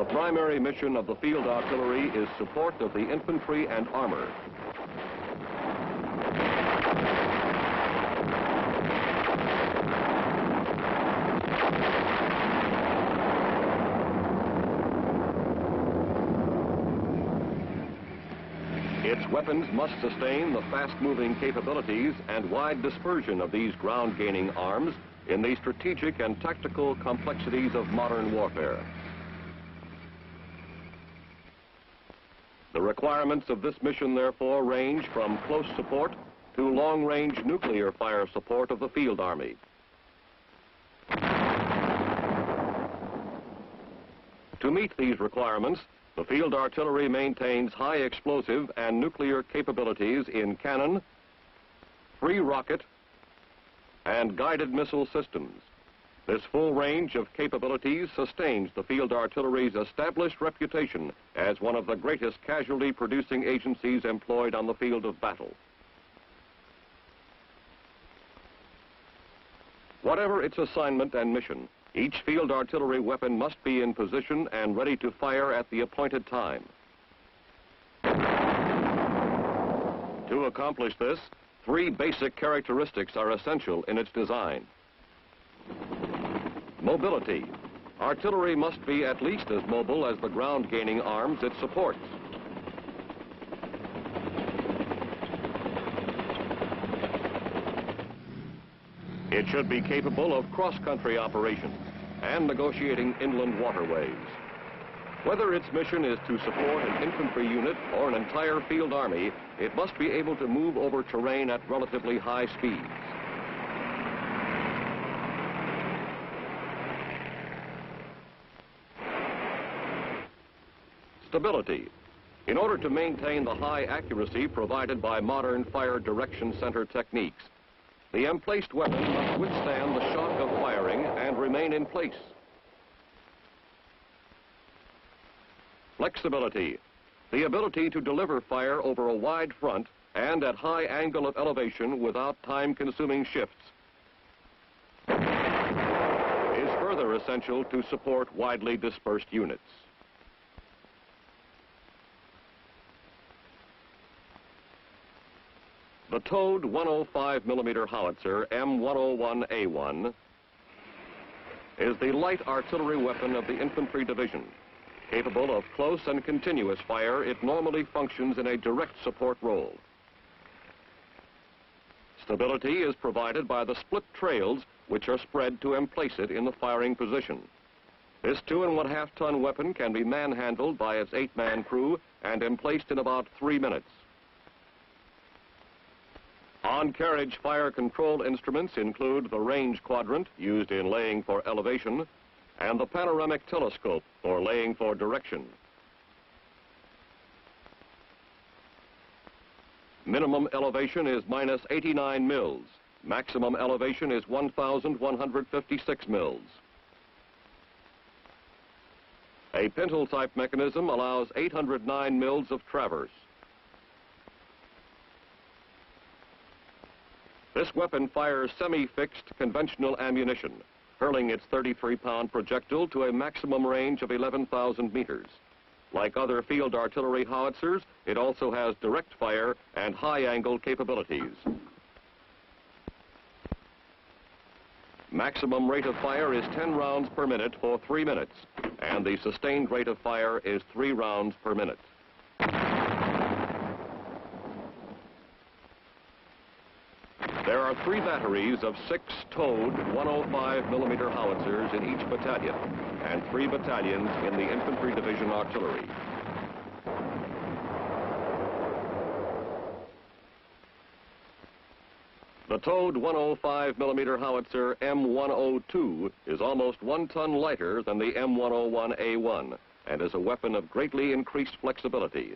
The primary mission of the field artillery is support of the infantry and armor. Its weapons must sustain the fast-moving capabilities and wide dispersion of these ground-gaining arms in the strategic and tactical complexities of modern warfare. The requirements of this mission, therefore, range from close support to long-range nuclear fire support of the field army. To meet these requirements, the field artillery maintains high explosive and nuclear capabilities in cannon, free rocket, and guided missile systems. This full range of capabilities sustains the field artillery's established reputation as one of the greatest casualty-producing agencies employed on the field of battle. Whatever its assignment and mission, each field artillery weapon must be in position and ready to fire at the appointed time. To accomplish this, three basic characteristics are essential in its design. Mobility. Artillery must be at least as mobile as the ground-gaining arms it supports. It should be capable of cross-country operations and negotiating inland waterways. Whether its mission is to support an infantry unit or an entire field army, it must be able to move over terrain at relatively high speeds. Stability. In order to maintain the high accuracy provided by modern fire direction center techniques, the emplaced weapon must withstand the shock of firing and remain in place. Flexibility. The ability to deliver fire over a wide front and at high angle of elevation without time-consuming shifts is further essential to support widely dispersed units. The towed 105mm howitzer M101A1 is the light artillery weapon of the infantry division. Capable of close and continuous fire, it normally functions in a direct support role. Stability is provided by the split trails which are spread to emplace it in the firing position. This 2.5-ton weapon can be manhandled by its 8-man crew and emplaced in about 3 minutes. On-carriage fire control instruments include the range quadrant, used in laying for elevation, and the panoramic telescope, for laying for direction. Minimum elevation is minus 89 mils. Maximum elevation is 1,156 mils. A pintle-type mechanism allows 809 mils of traverse. This weapon fires semi-fixed conventional ammunition, hurling its 33-pound projectile to a maximum range of 11,000 meters. Like other field artillery howitzers, it also has direct fire and high-angle capabilities. Maximum rate of fire is 10 rounds per minute for 3 minutes, and the sustained rate of fire is 3 rounds per minute. There are 3 batteries of 6 towed 105mm howitzers in each battalion, and 3 battalions in the Infantry Division Artillery. The towed 105mm howitzer M102 is almost 1 ton lighter than the M101A1 and is a weapon of greatly increased flexibility.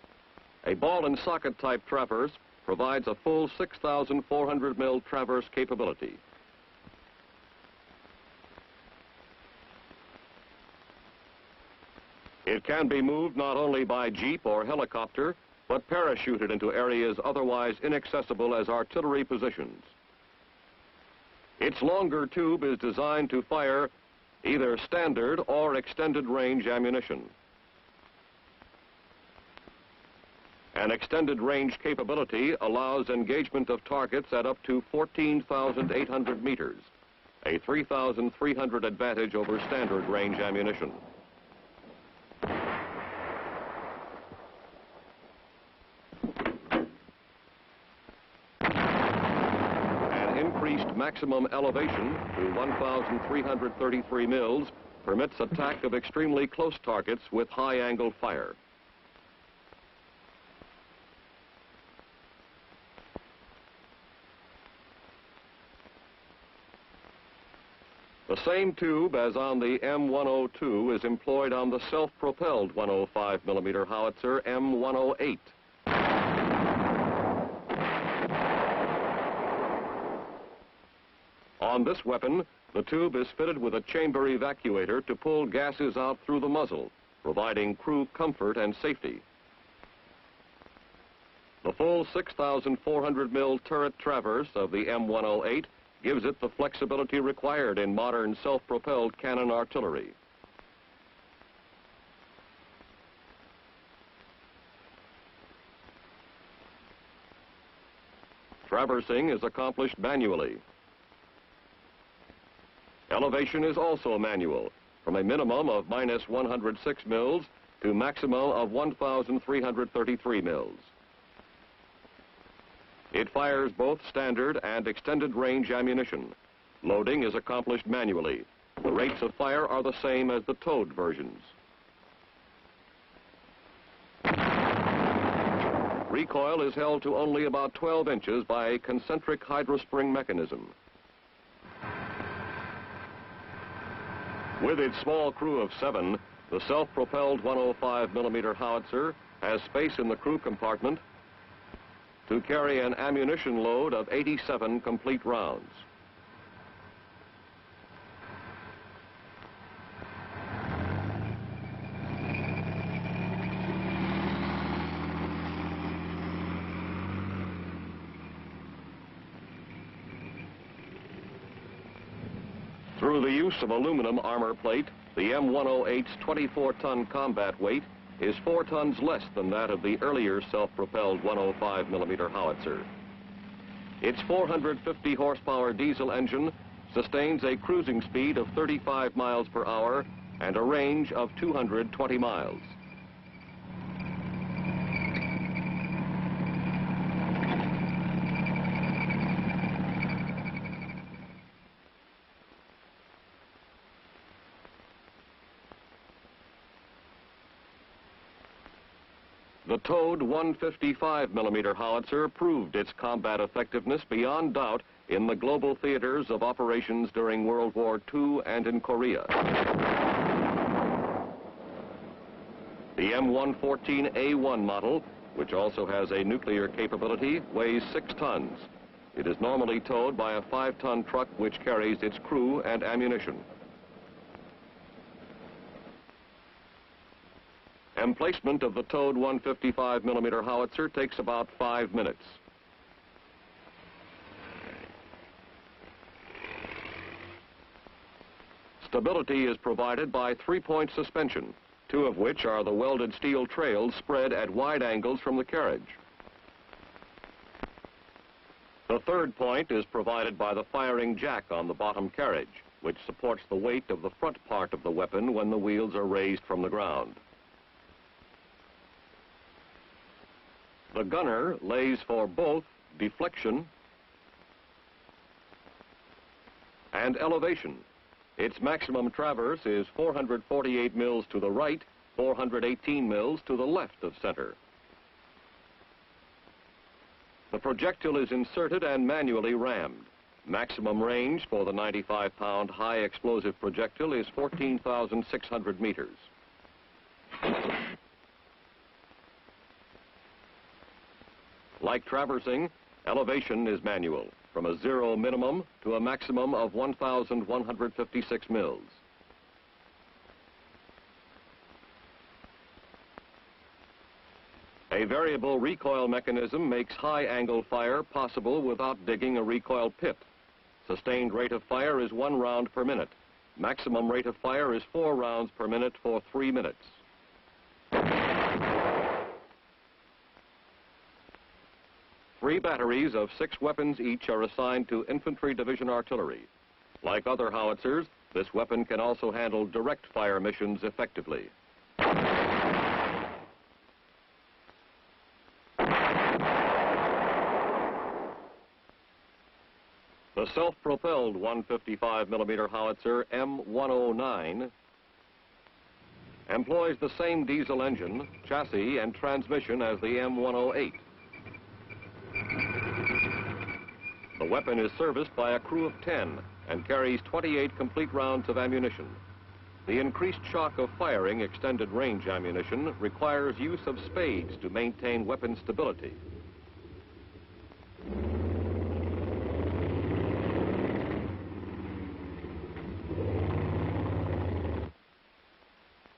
A ball and socket type traverse provides a full 6,400 mil traverse capability. It can be moved not only by jeep or helicopter, but parachuted into areas otherwise inaccessible as artillery positions. Its longer tube is designed to fire either standard or extended range ammunition. An extended range capability allows engagement of targets at up to 14,800 meters, a 3,300 advantage over standard range ammunition. An increased maximum elevation to 1,333 mils permits attack of extremely close targets with high-angle fire. The same tube as on the M102 is employed on the self-propelled 105mm howitzer M108. On this weapon, the tube is fitted with a chamber evacuator to pull gases out through the muzzle, providing crew comfort and safety. The full 6,400 mil turret traverse of the M108 gives it the flexibility required in modern self-propelled cannon artillery. Traversing is accomplished manually. Elevation is also manual, from a minimum of minus 106 mils to maximum of 1,333 mils. It fires both standard and extended range ammunition. Loading is accomplished manually. The rates of fire are the same as the towed versions. Recoil is held to only about 12 inches by a concentric hydrospring mechanism. With its small crew of 7, the self-propelled 105mm howitzer has space in the crew compartment to carry an ammunition load of 87 complete rounds. Through the use of aluminum armor plate, the M108's 24-ton combat weight is 4 tons less than that of the earlier self-propelled 105mm howitzer. Its 450 horsepower diesel engine sustains a cruising speed of 35 miles per hour and a range of 220 miles. The towed 155mm howitzer proved its combat effectiveness beyond doubt in the global theaters of operations during World War II and in Korea. The M114A1 model, which also has a nuclear capability, weighs 6 tons. It is normally towed by a 5-ton truck which carries its crew and ammunition. Emplacement of the towed 155mm howitzer takes about 5 minutes. Stability is provided by 3-point suspension, 2 of which are the welded steel trails spread at wide angles from the carriage. The 3rd point is provided by the firing jack on the bottom carriage, which supports the weight of the front part of the weapon when the wheels are raised from the ground. The gunner lays for both deflection and elevation. Its maximum traverse is 448 mils to the right, 418 mils to the left of center. The projectile is inserted and manually rammed. Maximum range for the 95-pound high explosive projectile is 14,600 meters. Like traversing, elevation is manual, from a 0 minimum to a maximum of 1,156 mils. A variable recoil mechanism makes high-angle fire possible without digging a recoil pit. Sustained rate of fire is 1 round per minute. Maximum rate of fire is 4 rounds per minute for 3 minutes. 3 batteries of 6 weapons each are assigned to Infantry Division artillery. Like other howitzers, this weapon can also handle direct fire missions effectively. The self-propelled 155mm howitzer M109 employs the same diesel engine, chassis, and transmission as the M108. The weapon is serviced by a crew of 10 and carries 28 complete rounds of ammunition. The increased shock of firing extended range ammunition requires use of spades to maintain weapon stability.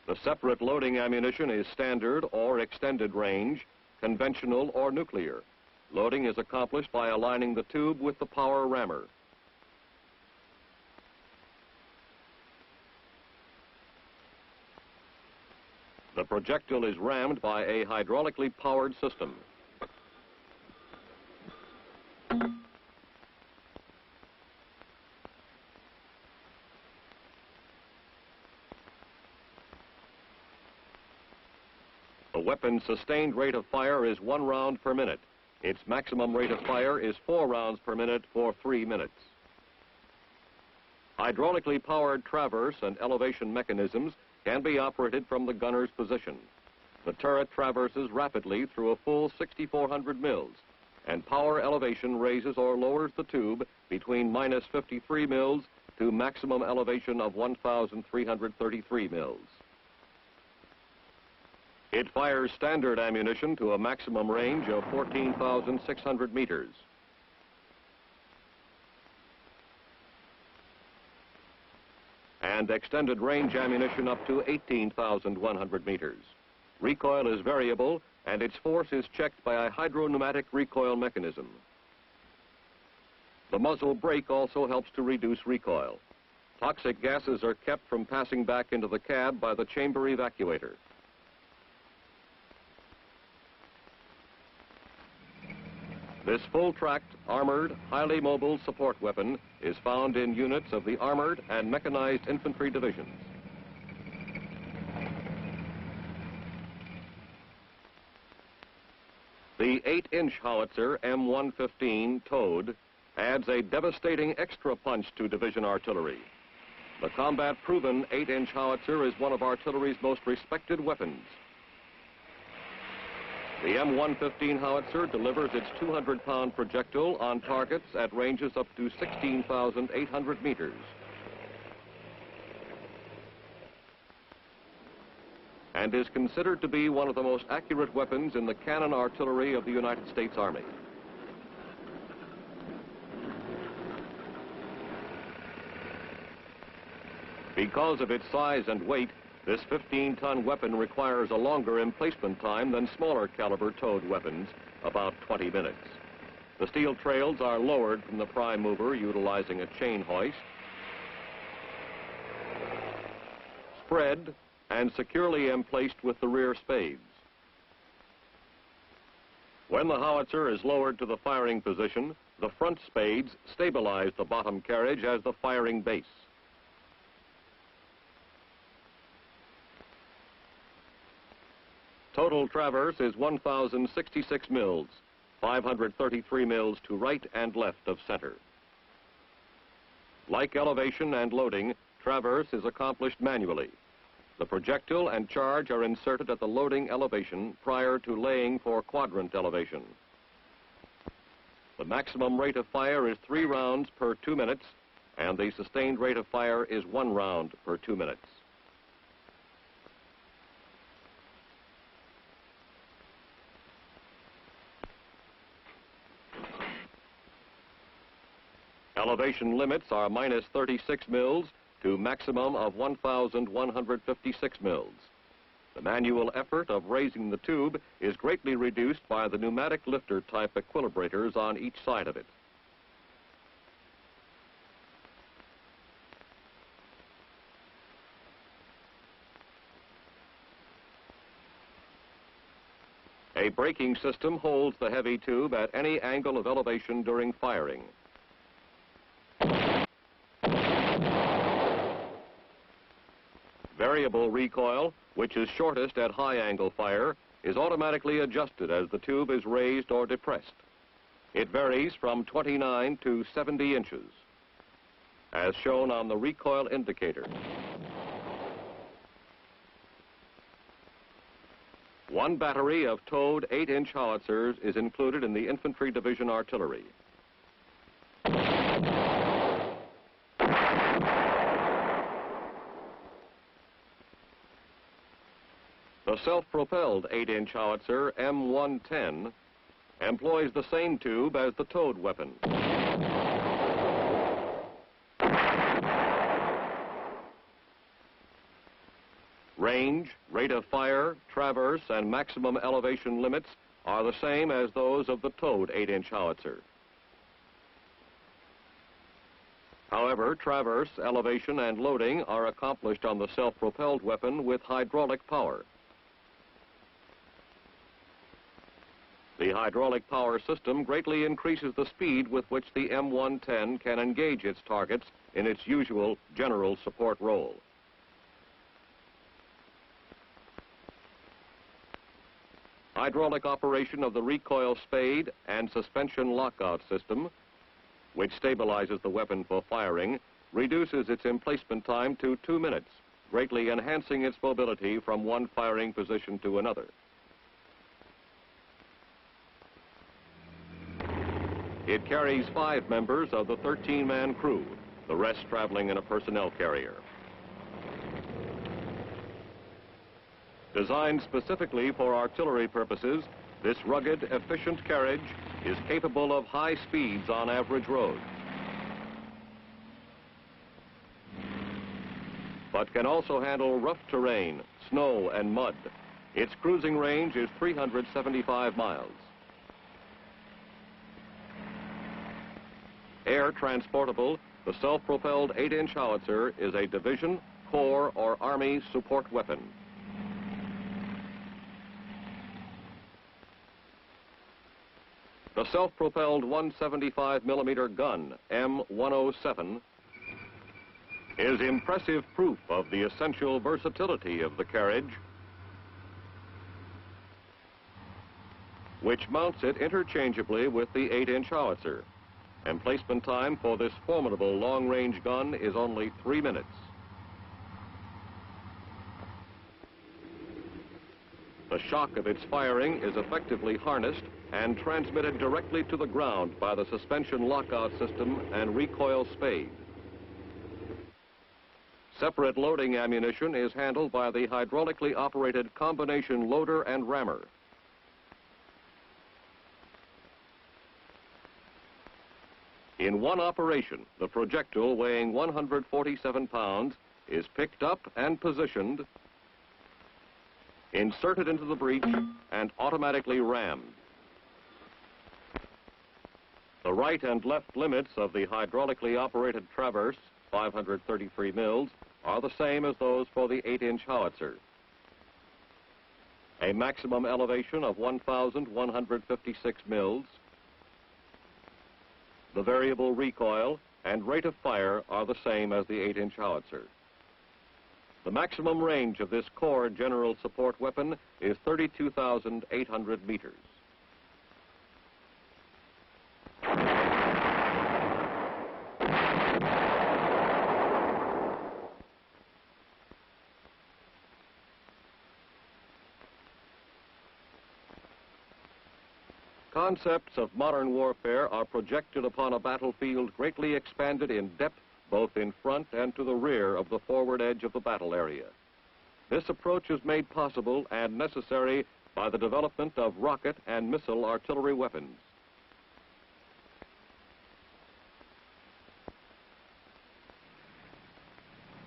The separate loading ammunition is standard or extended range, conventional or nuclear. Loading is accomplished by aligning the tube with the power rammer. The projectile is rammed by a hydraulically powered system. The weapon's sustained rate of fire is 1 round per minute. Its maximum rate of fire is 4 rounds per minute for 3 minutes. Hydraulically powered traverse and elevation mechanisms can be operated from the gunner's position. The turret traverses rapidly through a full 6,400 mils, and power elevation raises or lowers the tube between minus 53 mils to maximum elevation of 1,333 mils. It fires standard ammunition to a maximum range of 14,600 meters. And extended range ammunition up to 18,100 meters. Recoil is variable, and its force is checked by a hydropneumatic recoil mechanism. The muzzle brake also helps to reduce recoil. Toxic gases are kept from passing back into the cab by the chamber evacuator. This full-tracked, armored, highly mobile support weapon is found in units of the Armored and Mechanized Infantry Divisions. The 8-inch howitzer M115 towed adds a devastating extra punch to division artillery. The combat-proven 8-inch howitzer is one of artillery's most respected weapons. The M115 howitzer delivers its 200-pound projectile on targets at ranges up to 16,800 meters. And is considered to be one of the most accurate weapons in the cannon artillery of the United States Army. Because of its size and weight, this 15-ton weapon requires a longer emplacement time than smaller caliber towed weapons, about 20 minutes. The steel trails are lowered from the prime mover utilizing a chain hoist, spread, and securely emplaced with the rear spades. When the howitzer is lowered to the firing position, the front spades stabilize the bottom carriage as the firing base. Total traverse is 1,066 mils, 533 mils to right and left of center. Like elevation and loading, traverse is accomplished manually. The projectile and charge are inserted at the loading elevation prior to laying for quadrant elevation. The maximum rate of fire is 3 rounds per 2 minutes, and the sustained rate of fire is 1 round per 2 minutes. Elevation limits are minus 36 mils to maximum of 1,156 mils. The manual effort of raising the tube is greatly reduced by the pneumatic lifter type equilibrators on each side of it. A braking system holds the heavy tube at any angle of elevation during firing. Variable recoil, which is shortest at high angle fire, is automatically adjusted as the tube is raised or depressed. It varies from 29 to 70 inches, as shown on the recoil indicator. One battery of towed 8-inch howitzers is included in the Infantry Division artillery. The self-propelled 8-inch howitzer M110 employs the same tube as the towed weapon. Range, rate of fire, traverse, and maximum elevation limits are the same as those of the towed 8-inch howitzer. However, traverse, elevation, and loading are accomplished on the self-propelled weapon with hydraulic power. The hydraulic power system greatly increases the speed with which the M110 can engage its targets in its usual general support role. Hydraulic operation of the recoil spade and suspension lockout system, which stabilizes the weapon for firing, reduces its emplacement time to 2 minutes, greatly enhancing its mobility from one firing position to another. It carries 5 members of the 13-man crew, the rest traveling in a personnel carrier. Designed specifically for artillery purposes, this rugged, efficient carriage is capable of high speeds on average roads, but can also handle rough terrain, snow, and mud. Its cruising range is 375 miles. Air transportable, the self-propelled 8-inch howitzer is a division, corps, or army support weapon. The self-propelled 175mm gun, M107, is impressive proof of the essential versatility of the carriage, which mounts it interchangeably with the 8-inch howitzer. Emplacement time for this formidable long-range gun is only 3 minutes. The shock of its firing is effectively harnessed and transmitted directly to the ground by the suspension lockout system and recoil spade. Separate loading ammunition is handled by the hydraulically operated combination loader and rammer. In one operation, the projectile weighing 147 pounds is picked up and positioned, inserted into the breech, and automatically rammed. The right and left limits of the hydraulically operated traverse, 533 mils, are the same as those for the 8-inch howitzer. A maximum elevation of 1,156 mils. The variable recoil and rate of fire are the same as the 8-inch howitzer. The maximum range of this corps general support weapon is 32,800 meters. Concepts of modern warfare are projected upon a battlefield greatly expanded in depth, both in front and to the rear of the forward edge of the battle area. This approach is made possible and necessary by the development of rocket and missile artillery weapons.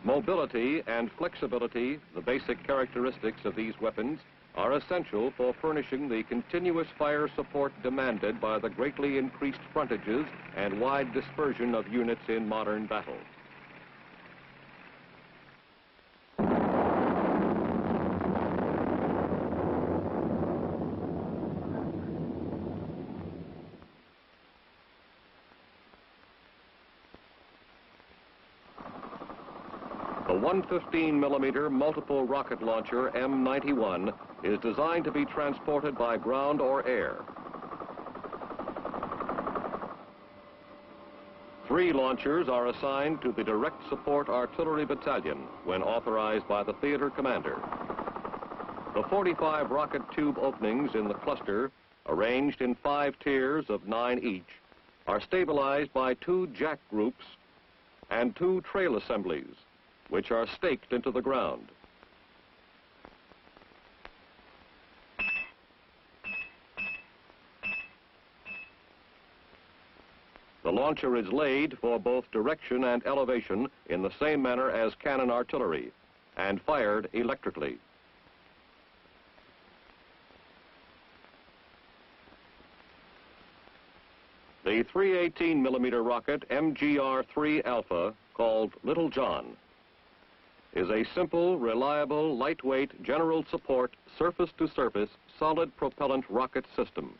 Mobility and flexibility, the basic characteristics of these weapons, are essential for furnishing the continuous fire support demanded by the greatly increased frontages and wide dispersion of units in modern battle. The 115mm multiple rocket launcher M91 is designed to be transported by ground or air. 3 launchers are assigned to the Direct Support Artillery Battalion when authorized by the theater commander. The 45 rocket tube openings in the cluster, arranged in 5 tiers of 9 each, are stabilized by 2 jack groups and 2 trail assemblies, which are staked into the ground. The launcher is laid for both direction and elevation in the same manner as cannon artillery and fired electrically. The 318mm rocket MGR-3 Alpha, called Little John, is a simple, reliable, lightweight, general support, surface-to-surface, solid propellant rocket system.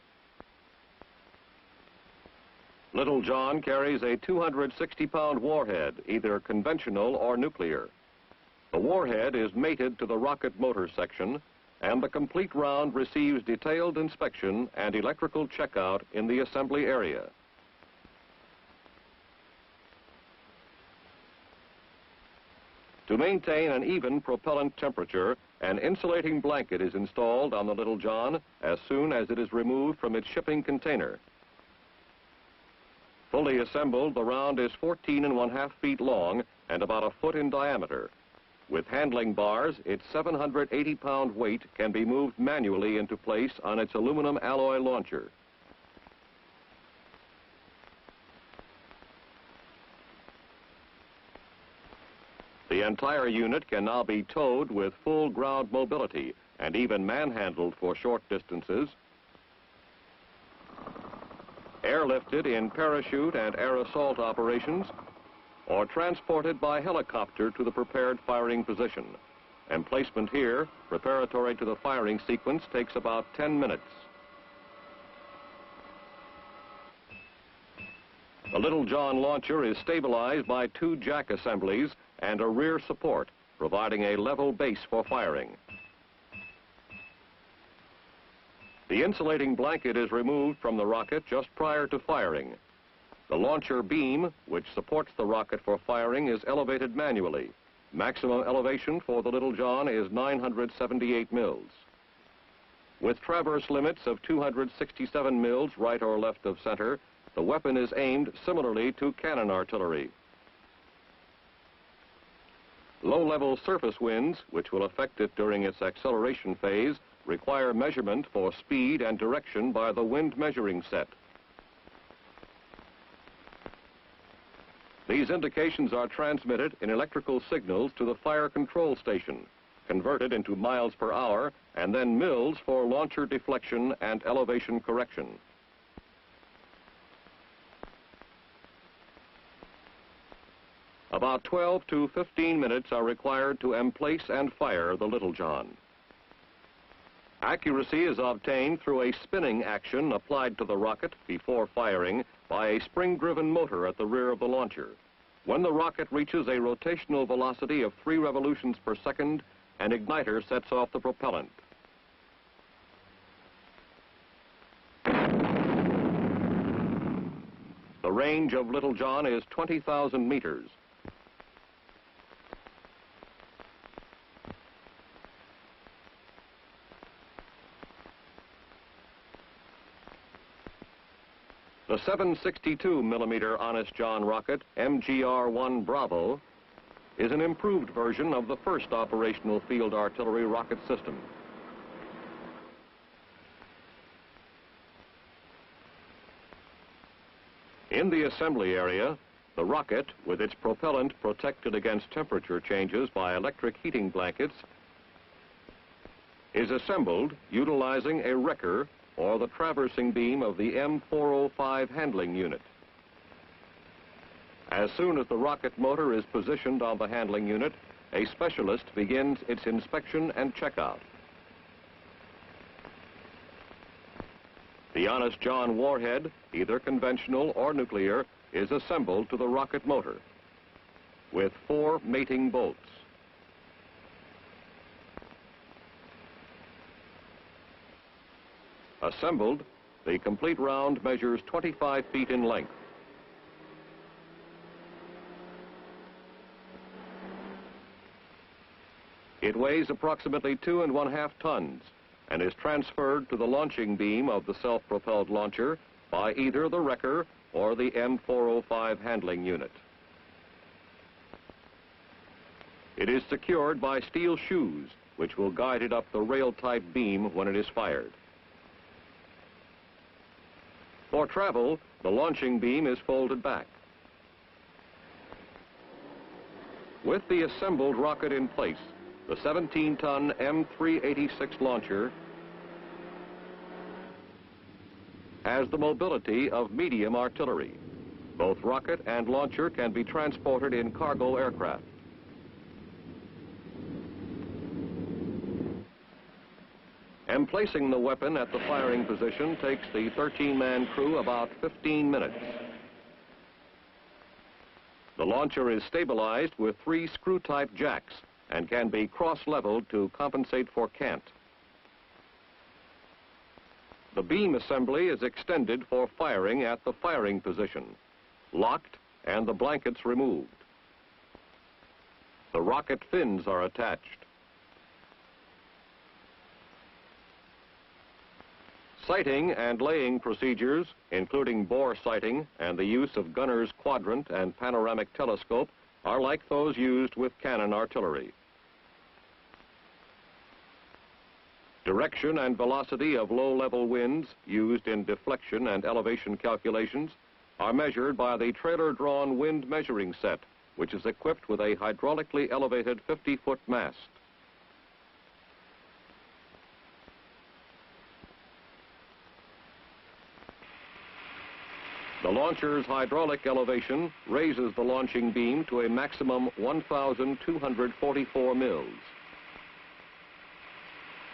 Little John carries a 260-pound warhead, either conventional or nuclear. The warhead is mated to the rocket motor section, and the complete round receives detailed inspection and electrical checkout in the assembly area. To maintain an even propellant temperature, an insulating blanket is installed on the Little John as soon as it is removed from its shipping container. Fully assembled, the round is 14½ feet long and about a foot in diameter. With handling bars, its 780-pound weight can be moved manually into place on its aluminum alloy launcher. The entire unit can now be towed with full ground mobility and even manhandled for short distances, airlifted in parachute and air assault operations, or transported by helicopter to the prepared firing position. Emplacement here, preparatory to the firing sequence, takes about 10 minutes. The Little John launcher is stabilized by 2 jack assemblies and a rear support, providing a level base for firing. The insulating blanket is removed from the rocket just prior to firing. The launcher beam, which supports the rocket for firing, is elevated manually. Maximum elevation for the Little John is 978 mils. With traverse limits of 267 mils right or left of center, the weapon is aimed similarly to cannon artillery. Low-level surface winds, which will affect it during its acceleration phase, require measurement for speed and direction by the wind measuring set. These indications are transmitted in electrical signals to the fire control station, converted into miles per hour, and then mils for launcher deflection and elevation correction. About 12 to 15 minutes are required to emplace and fire the Little John. Accuracy is obtained through a spinning action applied to the rocket before firing by a spring-driven motor at the rear of the launcher. When the rocket reaches a rotational velocity of 3 revolutions per second, an igniter sets off the propellant. The range of Little John is 20,000 meters. The 762mm Honest John rocket, MGR-1 Bravo, is an improved version of the first operational field artillery rocket system. In the assembly area, the rocket, with its propellant protected against temperature changes by electric heating blankets, is assembled utilizing a wrecker or the traversing beam of the M405 handling unit. As soon as the rocket motor is positioned on the handling unit, a specialist begins its inspection and checkout. The Honest John warhead, either conventional or nuclear, is assembled to the rocket motor with 4 mating bolts. Assembled, the complete round measures 25 feet in length. It weighs approximately 2½ tons and is transferred to the launching beam of the self-propelled launcher by either the wrecker or the M405 handling unit. It is secured by steel shoes, which will guide it up the rail-type beam when it is fired. For travel, the launching beam is folded back. With the assembled rocket in place, the 17-ton M386 launcher has the mobility of medium artillery. Both rocket and launcher can be transported in cargo aircraft. Placing the weapon at the firing position takes the 13-man crew about 15 minutes. The launcher is stabilized with 3 screw-type jacks and can be cross-leveled to compensate for cant. The beam assembly is extended for firing at the firing position, locked and the blankets removed. The rocket fins are attached. Sighting and laying procedures, including bore sighting and the use of gunner's quadrant and panoramic telescope, are like those used with cannon artillery. Direction and velocity of low-level winds used in deflection and elevation calculations are measured by the trailer-drawn wind measuring set, which is equipped with a hydraulically elevated 50-foot mast. The launcher's hydraulic elevation raises the launching beam to a maximum 1,244 mils.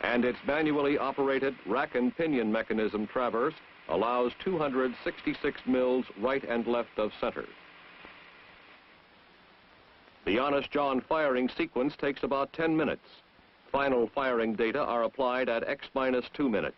And its manually operated rack and pinion mechanism traverse allows 266 mils right and left of center. The Honest John firing sequence takes about 10 minutes. Final firing data are applied at X-2 minutes.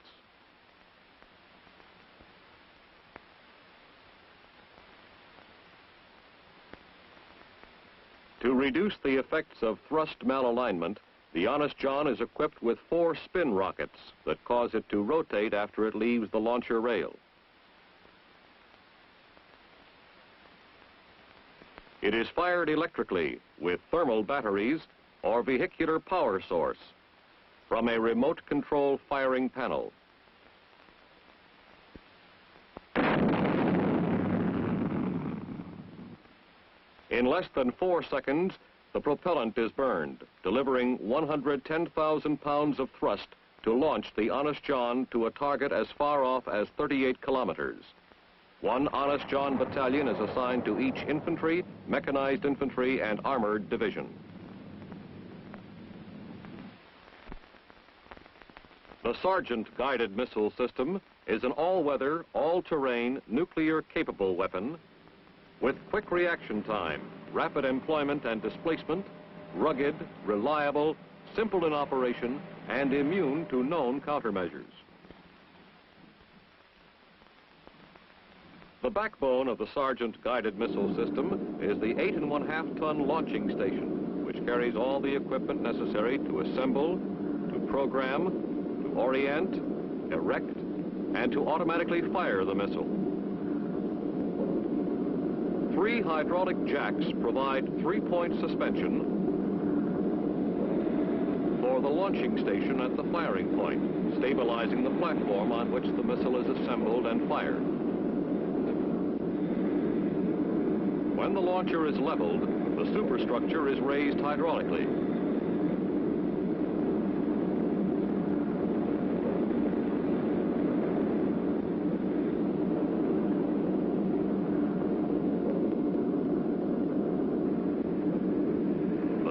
To reduce the effects of thrust malalignment, the Honest John is equipped with 4 spin rockets that cause it to rotate after it leaves the launcher rail. It is fired electrically with thermal batteries or vehicular power source from a remote control firing panel. In less than 4 seconds, the propellant is burned, delivering 110,000 pounds of thrust to launch the Honest John to a target as far off as 38 kilometers. 1 Honest John battalion is assigned to each infantry, mechanized infantry, and armored division. The Sergeant Guided Missile System is an all-weather, all-terrain, nuclear-capable weapon with quick reaction time, rapid employment and displacement, rugged, reliable, simple in operation, and immune to known countermeasures. The backbone of the Sergeant Guided Missile System is the 8½ ton launching station, which carries all the equipment necessary to assemble, to program, to orient, erect, and to automatically fire the missile. 3 hydraulic jacks provide 3-point suspension for the launching station at the firing point, stabilizing the platform on which the missile is assembled and fired. When the launcher is leveled, the superstructure is raised hydraulically.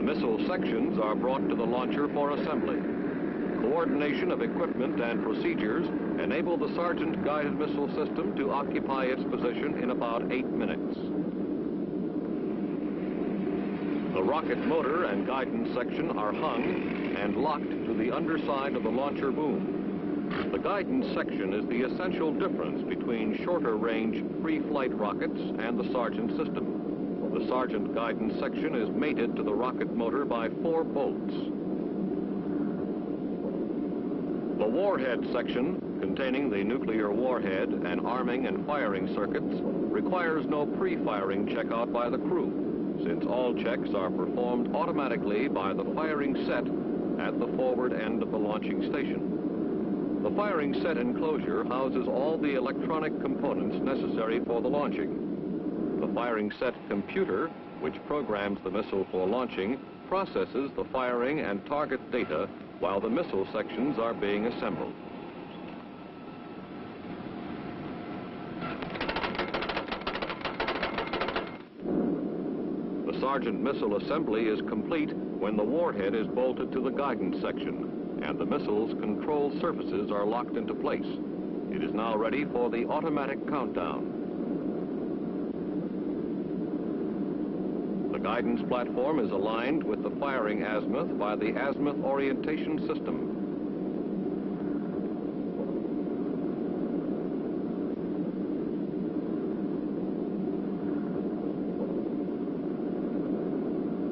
Missile sections are brought to the launcher for assembly. Coordination of equipment and procedures enable the Sergeant Guided Missile System to occupy its position in about 8 minutes. The rocket motor and guidance section are hung and locked to the underside of the launcher boom. The guidance section is the essential difference between shorter-range free-flight rockets and the Sargent system. The Sargent guidance section is mated to the rocket motor by 4 bolts. The warhead section, containing the nuclear warhead and arming and firing circuits, requires no pre-firing checkout by the crew, since all checks are performed automatically by the firing set at the forward end of the launching station. The firing set enclosure houses all the electronic components necessary for the launching. The firing set computer, which programs the missile for launching, processes the firing and target data while the missile sections are being assembled. The Sargent missile assembly is complete when the warhead is bolted to the guidance section and the missile's control surfaces are locked into place. It is now ready for the automatic countdown. The guidance platform is aligned with the firing azimuth by the azimuth orientation system.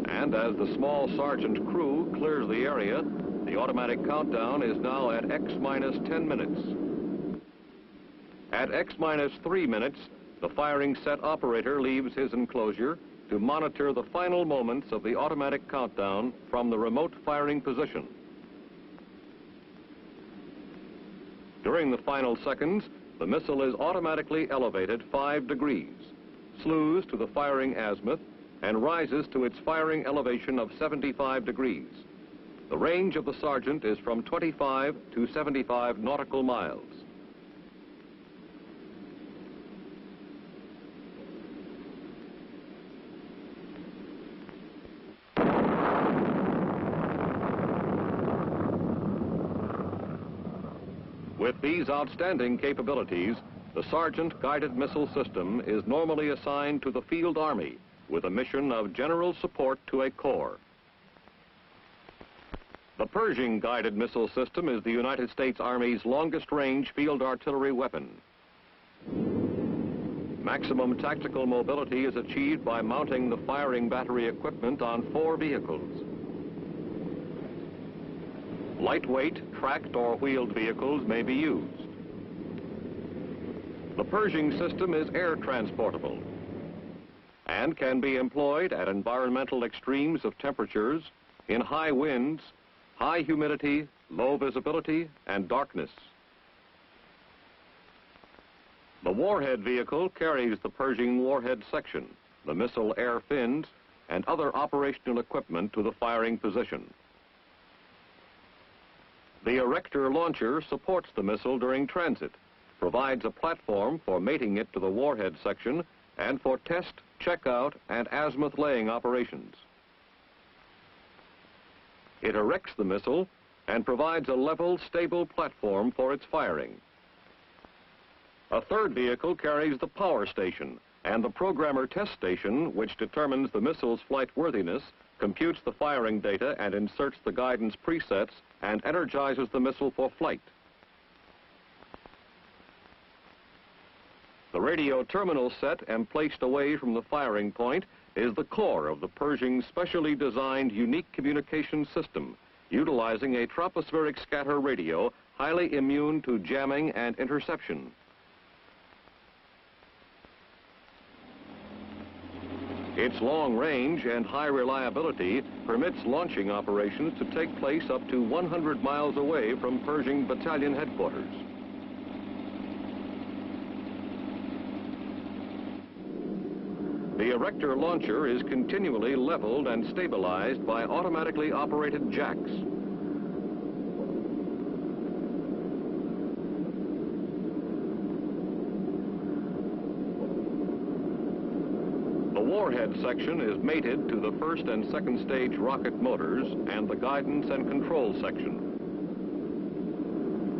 And as the small Sargent crew clears the area, the automatic countdown is now at X-10 minutes. At X-3 minutes, the firing set operator leaves his enclosure to monitor the final moments of the automatic countdown from the remote firing position. During the final seconds, the missile is automatically elevated 5 degrees, slews to the firing azimuth, and rises to its firing elevation of 75 degrees. The range of the Sargent is from 25 to 75 nautical miles. With these outstanding capabilities, the Sargent guided missile system is normally assigned to the Field Army with a mission of general support to a corps. The Pershing guided missile system is the United States Army's longest-range field artillery weapon. Maximum tactical mobility is achieved by mounting the firing battery equipment on 4 vehicles. Lightweight, tracked or wheeled vehicles may be used. The Pershing system is air transportable and can be employed at environmental extremes of temperatures, in high winds, high humidity, low visibility, and darkness. The warhead vehicle carries the Pershing warhead section, the missile air fins, and other operational equipment to the firing position. The erector launcher supports the missile during transit, provides a platform for mating it to the warhead section, and for test, checkout, and azimuth laying operations. It erects the missile and provides a level, stable platform for its firing. A third vehicle carries the power station and the programmer test station, which determines the missile's flight worthiness, computes the firing data, and inserts the guidance presets and energizes the missile for flight. The radio terminal set and placed away from the firing point is the core of the Pershing specially designed unique communication system, utilizing a tropospheric scatter radio highly immune to jamming and interception. Its long range and high reliability permits launching operations to take place up to 100 miles away from Pershing Battalion headquarters. The erector launcher is continually leveled and stabilized by automatically operated jacks. The warhead section is mated to the first and second stage rocket motors and the guidance and control section.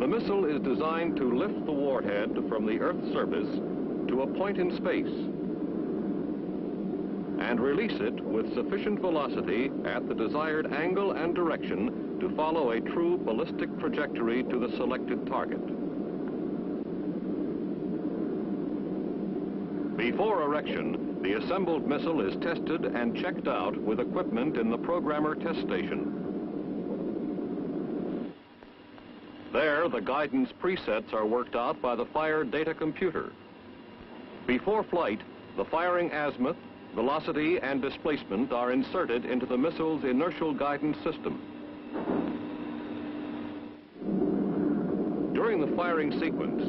The missile is designed to lift the warhead from the Earth's surface to a point in space. and release it with sufficient velocity at the desired angle and direction to follow a true ballistic trajectory to the selected target. Before erection, the assembled missile is tested and checked out with equipment in the programmer test station. There, the guidance presets are worked out by the fire data computer. Before flight, the firing azimuth, velocity, and displacement are inserted into the missile's inertial guidance system. During the firing sequence,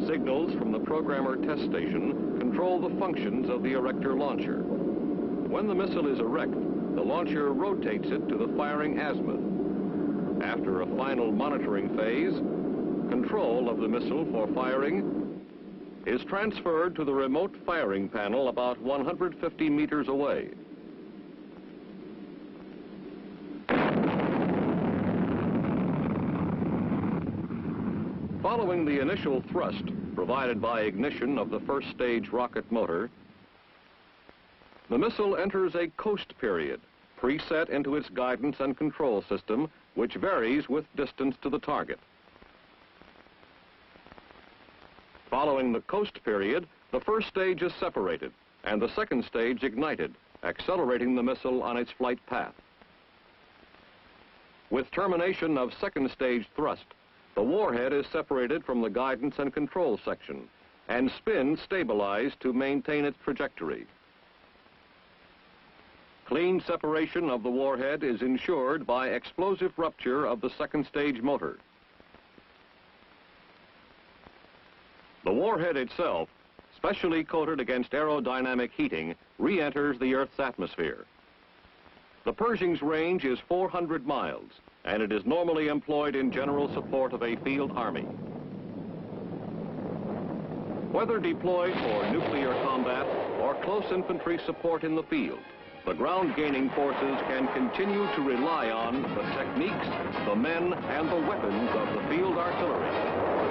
signals from the programmer test station control the functions of the erector launcher. When the missile is erect, the launcher rotates it to the firing azimuth. After a final monitoring phase, control of the missile for firing is transferred to the remote firing panel about 150 meters away. Following the initial thrust provided by ignition of the first stage rocket motor, the missile enters a coast period, preset into its guidance and control system, which varies with distance to the target. Following the coast period, the first stage is separated and the second stage ignited, accelerating the missile on its flight path. With termination of second stage thrust, the warhead is separated from the guidance and control section and spin stabilized to maintain its trajectory. Clean separation of the warhead is ensured by explosive rupture of the second stage motor. The warhead itself, specially coated against aerodynamic heating, re-enters the Earth's atmosphere. The Pershing's range is 400 miles, and it is normally employed in general support of a field army. Whether deployed for nuclear combat or close infantry support in the field, the ground-gaining forces can continue to rely on the techniques, the men, and the weapons of the field artillery.